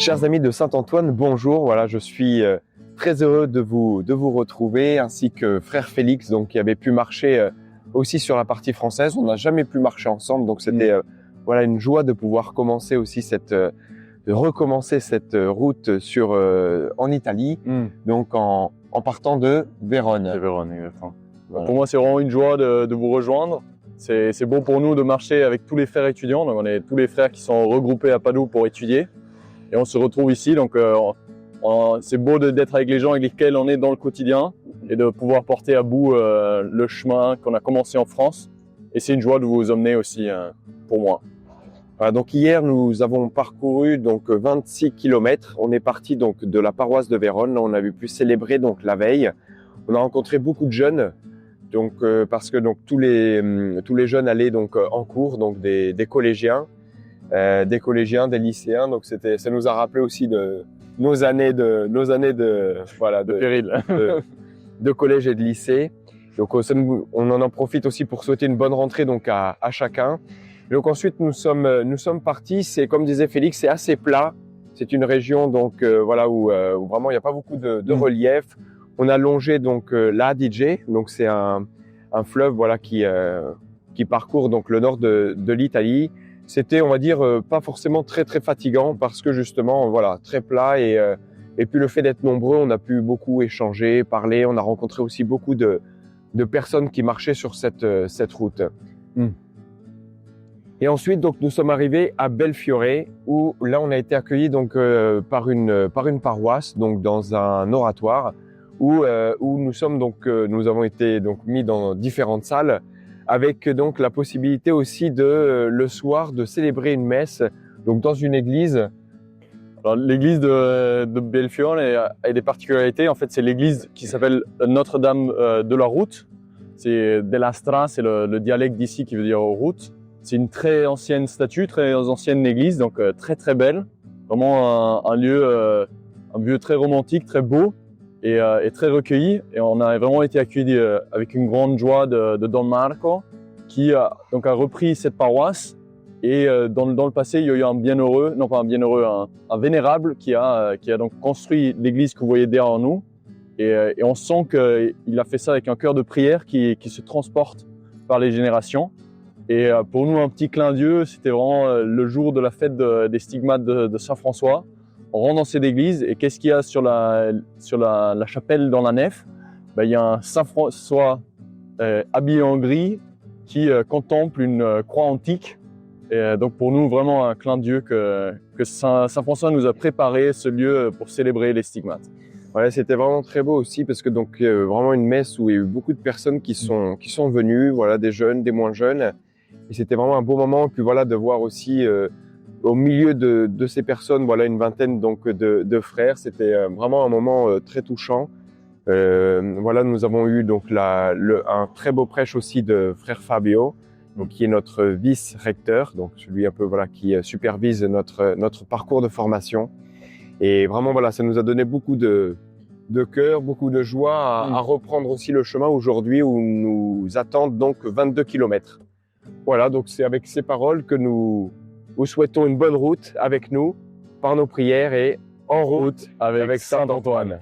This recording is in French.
Chers amis de Saint-Antoine, bonjour. Voilà, je suis très heureux de vous retrouver, ainsi que frère Félix, donc qui avait pu marcher aussi sur la partie française. On n'a jamais pu marcher ensemble, donc c'était voilà une joie de pouvoir commencer aussi de recommencer cette route en Italie, donc en partant de Vérone. De Vérone, exactement. Voilà. Pour moi, c'est vraiment une joie de vous rejoindre. C'est bon pour nous de marcher avec tous les frères étudiants. Donc, on est tous les frères qui sont regroupés à Padoue pour étudier. Et on se retrouve ici. Donc, c'est beau d'être avec les gens avec lesquels on est dans le quotidien et de pouvoir porter à bout le chemin qu'on a commencé en France. Et c'est une joie de vous emmener aussi pour moi. Voilà, donc hier, nous avons parcouru donc 26 km. On est parti donc de la paroisse de Vérone. Là, on avait pu célébrer donc la veille. On a rencontré beaucoup de jeunes. Donc parce que donc tous les jeunes allaient donc en cours, donc des collégiens, des lycéens. Donc ça nous a rappelé aussi de nos années de péril, de collège et de lycée. Donc on en profite aussi pour souhaiter une bonne rentrée donc à chacun. Et donc ensuite nous sommes partis. C'est comme disait Félix, c'est assez plat. C'est une région donc voilà où vraiment il n'y a pas beaucoup de relief. On a longé donc l'Adige, donc c'est un fleuve voilà qui parcourt donc le nord de l'Italie. C'était, on va dire, pas forcément très fatigant parce que justement voilà très plat et puis le fait d'être nombreux, on a pu beaucoup échanger, parler. On a rencontré aussi beaucoup de personnes qui marchaient sur cette route. Et ensuite donc nous sommes arrivés à Belfiore où là on a été accueillis donc par une paroisse donc dans un oratoire. Où nous avons été donc mis dans différentes salles avec donc la possibilité aussi le soir de célébrer une messe donc dans une église. Alors, l'église de Belfiore a des particularités. En fait, c'est l'église qui s'appelle Notre-Dame de la Route. C'est della Stra, c'est le dialecte d'ici qui veut dire route. C'est une très ancienne statue, très ancienne église, donc très belle. Vraiment un lieu très romantique, très beau. Et très recueilli, et on a vraiment été accueillis avec une grande joie de Don Marco qui a repris cette paroisse. Et dans le passé, il y a eu un vénérable qui a donc construit l'église que vous voyez derrière nous, et on sent qu'il a fait ça avec un cœur de prière qui se transporte par les générations. Et pour nous, un petit clin d'yeux, c'était vraiment le jour de la fête des stigmates de Saint François. On rentre dans cette église et qu'est-ce qu'il y a sur la chapelle dans la nef? Il y a un Saint François habillé en gris qui contemple une croix antique. Et donc pour nous, vraiment un clin d'yeux que Saint François nous a préparé ce lieu pour célébrer les stigmates. Voilà, c'était vraiment très beau aussi parce que donc vraiment une messe où il y a eu beaucoup de personnes qui sont venues, voilà, des jeunes, des moins jeunes. Et c'était vraiment un beau moment. Et puis voilà, de voir aussi au milieu de ces personnes, voilà, une vingtaine donc de frères. C'était vraiment un moment très touchant. Voilà, nous avons eu donc un très beau prêche aussi de frère Fabio, donc qui est notre vice-recteur, donc celui un peu voilà qui supervise notre parcours de formation. Et vraiment voilà, ça nous a donné beaucoup de cœur, beaucoup de joie à reprendre aussi le chemin aujourd'hui où nous attendent donc 22 km. Voilà, donc c'est avec ces paroles que nous vous souhaitons une bonne route avec nous, par nos prières et en route avec Saint-Antoine.